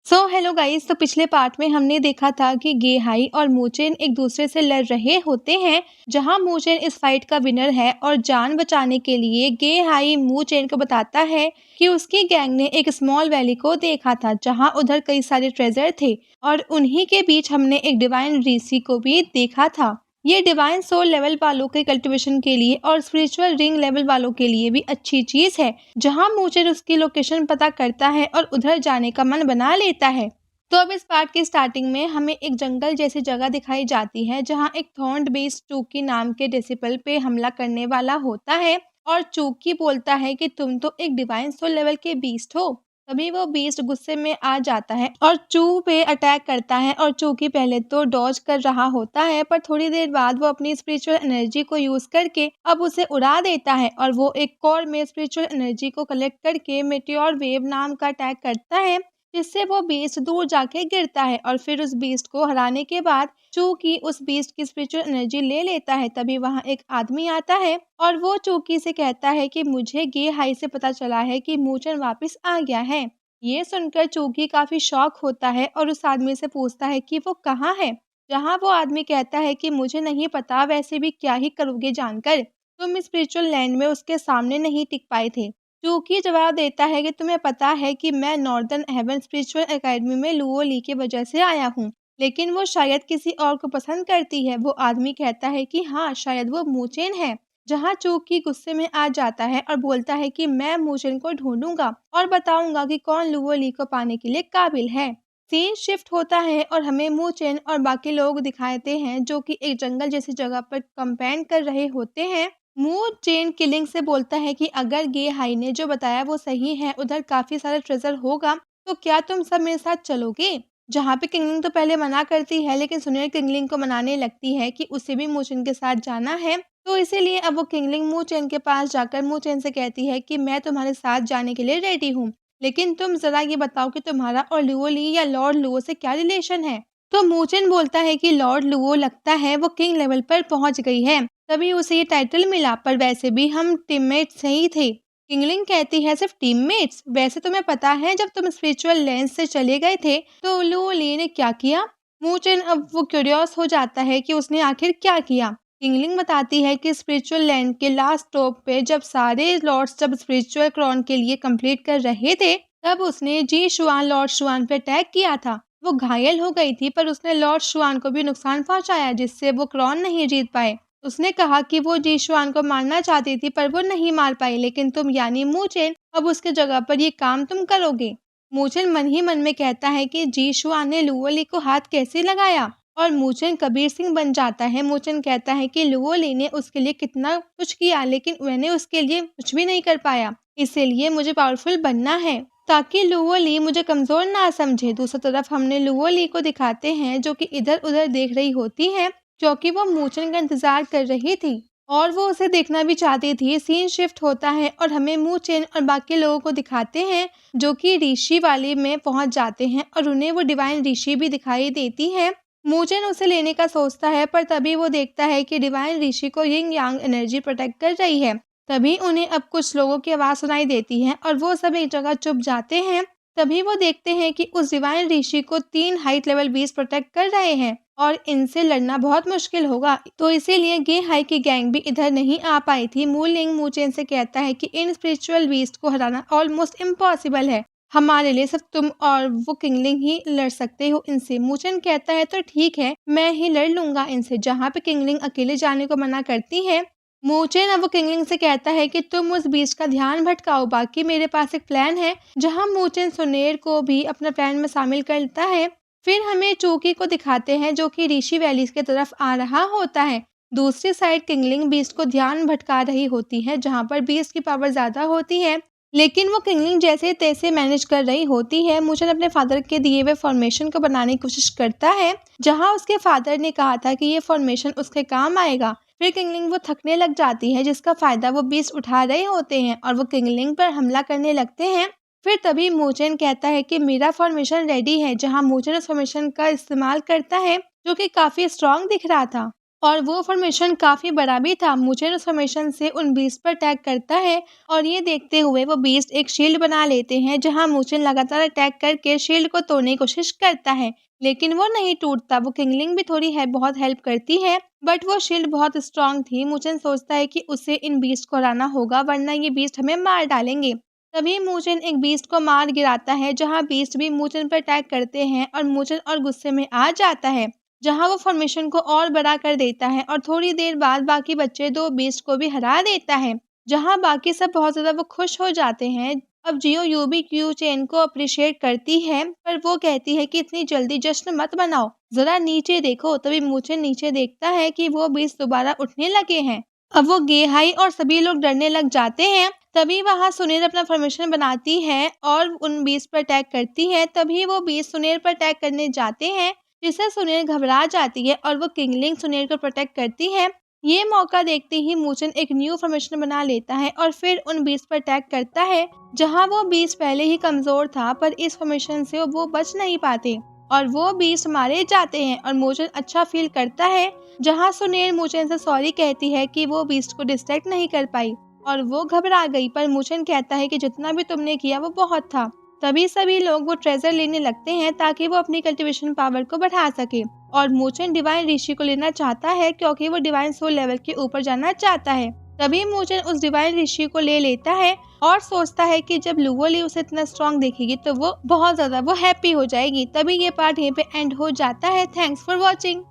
Hello guys. तो पिछले part में हमने देखा था कि गेहाई और मूचेन एक दूसरे से लड़ रहे होते हैं, जहां मूचेन इस फाइट का विनर है और जान बचाने के लिए गेहाई मूचेन को बताता है कि उसकी गैंग ने एक स्मॉल वैली को देखा था जहां उधर कई सारे ट्रेजर थे और उन्हीं के बीच हमने एक डिवाइन ऋषि को भी देखा था। ये डिवाइन सोल लेवल वालों के कल्टीवेशन के लिए और स्पिरिचुअल रिंग लेवल वालों के लिए भी अच्छी चीज है, जहां मूचेन उसकी लोकेशन पता करता है और उधर जाने का मन बना लेता है। तो अब इस पार्ट की स्टार्टिंग में हमें एक जंगल जैसी जगह दिखाई जाती है, जहां एक थॉर्न्ड बीस्ट चूकी नाम के डिसिपल पे हमला करने वाला होता है और चूकी बोलता है कि तुम तो एक डिवाइन सोल लेवल के बीस्ट हो। तभी वो बीस्ट गुस्से में आ जाता है और चू पे अटैक करता है और चूकी पहले तो डॉज कर रहा होता है, पर थोड़ी देर बाद वो अपनी स्पिरिचुअल एनर्जी को यूज करके अब उसे उड़ा देता है और वो एक कोर में स्पिरिचुअल एनर्जी को कलेक्ट करके मेटियोर वेव नाम का अटैक करता है, जिससे वो बीस्ट दूर जाके गिरता है और फिर उस बीस्ट को हराने के बाद चूकी उस बीस्ट की स्पिरिचुअल एनर्जी ले लेता है। तभी वहां एक आदमी आता है और वो चूकी से कहता है कि मुझे गे हाई से पता चला है कि मूचन वापस आ गया है। ये सुनकर चूकी काफी शॉक होता है और उस आदमी से पूछता है कि वो कहाँ है। जहाँ वो आदमी कहता है कि मुझे नहीं पता, वैसे भी क्या ही करोगे जानकर, तुम स्पिरिचुअल लैंड में उसके सामने नहीं टिक पाए थे। चूकी जवाब देता है कि तुम्हें पता है कि मैं नॉर्दर्न हेवन स्पिरिचुअल एकेडमी में लुओ ली की वजह से आया हूँ, लेकिन वो शायद किसी और को पसंद करती है। वो आदमी कहता है कि हाँ, शायद वो मूचेन है। जहाँ चूकी गुस्से में आ जाता है और बोलता है कि मैं मूचेन को ढूंढूंगा और बताऊंगा कि कौन लुओ ली को पाने के लिए काबिल है। सीन शिफ्ट होता है और हमें मूचेन और बाकी लोग दिखाते हैं जो कि एक जंगल जैसी जगह पर कंपेन कर रहे होते हैं। मून चेन किलिंग से बोलता है कि अगर गे हाई ने जो बताया वो सही है, उधर काफी सारा ट्रेजर होगा, तो क्या तुम सब मेरे साथ चलोगे। जहाँ पे किंगलिंग तो पहले मना करती है, लेकिन सुनील किंगलिंग को मनाने लगती है कि उसे भी मूचेन के साथ जाना है। तो इसीलिए अब वो किंगलिंग मूचेन के पास जाकर मूचेन से कहती है कि मैं तुम्हारे साथ जाने के लिए रेडी हूँ, लेकिन तुम जरा ये बताओ कि तुम्हारा और लुओ ली या लॉर्ड लुओ से क्या रिलेशन है। तो मूचेन बोलता है कि लॉर्ड लुओ लगता है वो किंग लेवल पर पहुंच गई है, तभी उसे ये टाइटल मिला, पर वैसे भी हम टीममेट्स ही थे। किंगलिंग कहती है सिर्फ टीममेट्स, वैसे तुम्हें पता है जब तुम स्पिरिचुअल लेंस से चले गए थे तो लुओ ली ने क्या किया। मूचेन अब वो क्यूरियस हो जाता है कि उसने आखिर क्या किया। किंगलिंग बताती है कि स्पिरिचुअल लैंड के लास्ट स्टॉप पे जब सारे लॉर्ड्स जब स्पिरिचुअल क्रॉन के लिए कंप्लीट कर रहे थे, तब उसने जी शुआन लॉर्ड शुआन पे अटैक किया था। वो घायल हो गई थी, पर उसने लॉर्ड शुआन को भी नुकसान पहुंचाया, जिससे वो क्रॉन नहीं जीत पाए। उसने कहा कि वो जी शुआन को मारना चाहती थी, पर वो नहीं मार पाई, लेकिन तुम यानी मूचेन अब उसके जगह पर ये काम तुम करोगे। मूचेन मन ही मन में कहता है कि जी शुआन ने लुओ ली को हाथ कैसे लगाया, और मूचेन कबीर सिंह बन जाता है। मूचेन कहता है कि लुओ ली ने उसके लिए कितना कुछ किया, लेकिन मैंने उसके लिए कुछ भी नहीं कर पाया, इसीलिए मुझे पावरफुल बनना है ताकि लुओ ली मुझे कमजोर ना समझे। दूसरी तरफ हमने लुओ ली को दिखाते हैं जो कि इधर उधर देख रही होती है, क्योंकि वो मूचेन का इंतजार कर रही थी और वो उसे देखना भी चाहती थी। सीन शिफ्ट होता है और हमें मूचेन और बाकी लोगों को दिखाते हैं जो कि ऋषि वाले में पहुंच जाते हैं और उन्हें वो डिवाइन ऋषि भी दिखाई देती है। मूचेन उसे लेने का सोचता है, पर तभी वो देखता है कि डिवाइन ऋषि को यिंग यांग एनर्जी प्रोटेक्ट कर रही है। तभी उन्हें अब कुछ लोगों की आवाज सुनाई देती है और वो सब एक जगह चुप जाते हैं। तभी वो देखते हैं कि उस डिवाइन ऋषि को 3 हाइट लेवल बीस्ट प्रोटेक्ट कर रहे हैं और इनसे लड़ना बहुत मुश्किल होगा, तो इसीलिए गे हाई की गैंग भी इधर नहीं आ पाई थी। मू लिंग मूचेन से कहता है कि इन स्पिरिचुअल बीस्ट को हराना ऑलमोस्ट इम्पॉसिबल है, हमारे लिए सिर्फ तुम और वो किंगलिंग ही लड़ सकते हो इनसे। मूचेन कहता है तो ठीक है, मैं ही लड़ लूंगा इनसे। जहाँ पे किंगलिंग अकेले जाने को मना करती है, मूचेन अब वो किंगलिंग से कहता है कि तुम उस बीस्ट का ध्यान भटकाओ, बाकी मेरे पास एक प्लान है। जहाँ मूचेन सुनेर को भी अपना प्लान में शामिल करता है। फिर हमें चूकी को दिखाते हैं जो कि ऋषि वैली के तरफ आ रहा होता है। दूसरी साइड किंगलिंग बीस्ट को ध्यान भटका रही होती है, जहाँ पर बीस्ट की पावर ज्यादा होती है, लेकिन वो किंगलिंग जैसे तैसे मैनेज कर रही होती है। मूचेन अपने फादर के दिए हुए फॉर्मेशन को बनाने की कोशिश करता है, जहाँ उसके फादर ने कहा था कि ये फॉर्मेशन उसके काम आएगा। फिर किंगलिंग वो थकने लग जाती है, जिसका फायदा वो बीस्ट उठा रहे होते हैं और वो किंगलिंग पर हमला करने लगते हैं। फिर तभी मूचेन कहता है कि मेरा फॉर्मेशन रेडी है, जहाँ मूचेन उस फॉर्मेशन का इस्तेमाल करता है जो कि काफी स्ट्रांग दिख रहा था। और वो फॉर्मेशन काफ़ी बड़ा भी था। मुझे उस फॉर्मेशन से उन बीस्ट पर अटैक करता है और ये देखते हुए वो बीस्ट एक शील्ड बना लेते हैं, जहाँ मुझे लगातार अटैक करके शील्ड को तोड़ने की कोशिश करता है, लेकिन वो नहीं टूटता। वो किंगलिंग भी थोड़ी है बहुत हेल्प करती है, बट वो शील्ड बहुत स्ट्रांग थी। मुझे सोचता है कि उसे इन बीस्ट को हराना होगा, वरना ये बीस्ट हमें मार डालेंगे। तभी मूजन एक बीस्ट को मार गिराता है, जहाँ बीस्ट भी मूजन पर अटैक करते हैं और मूजन और गुस्से में आ जाता है, जहाँ वो फॉर्मेशन को और बड़ा कर देता है और थोड़ी देर बाद बाकी बच्चे दो बीस्ट को भी हरा देता है, जहाँ बाकी सब बहुत ज़्यादा वो खुश हो जाते हैं। अब जियो यूबी क्यू चेन को अप्रिशिएट करती है, पर वो कहती है कि इतनी जल्दी जश्न मत मनाओ, ज़रा नीचे देखो। तभी मूचेन नीचे देखता है कि वो बीस्ट दोबारा उठने लगे हैं। अब वो गेहाई और सभी लोग डरने लग जाते हैं। तभी वहाँ सुनेर अपना फॉर्मेशन बनाती है और उन बीस्ट पर अटैक करती है। तभी वो बीस्ट सुनेर पर अटैक करने जाते हैं, जिससे सुनेर घबरा जाती है और वो किंगलिंग सुनेर को प्रोटेक्ट करती है। ये मौका देखते ही मूचन एक न्यू फॉर्मेशन बना लेता है और फिर उन बीस्ट पर अटैक करता है, जहाँ वो बीस्ट पहले ही कमजोर था, पर इस फॉर्मेशन से वो बच नहीं पाते और वो बीस्ट मारे जाते हैं और मूचन अच्छा फील करता है, जहाँ सुनेर मूचन से सॉरी कहती है कि वो बीस्ट को डिस्ट्रैक्ट नहीं कर पाई और वो घबरा गई, पर मूचन कहता है कि जितना भी तुमने किया वो बहुत था। तभी सभी लोग वो ट्रेजर लेने लगते हैं ताकि वो अपनी कल्टीवेशन पावर को बढ़ा सके और मूचन डिवाइन ऋषि को लेना चाहता है, क्योंकि वो डिवाइन सोल लेवल के ऊपर जाना चाहता है। तभी मूचन उस डिवाइन ऋषि को ले लेता है और सोचता है कि जब लुवोली उसे इतना स्ट्रॉन्ग देखेगी तो वो बहुत ज़्यादा वो हैप्पी हो जाएगी। तभी ये पार्ट यहीं पे एंड हो जाता है। Thanks for watching.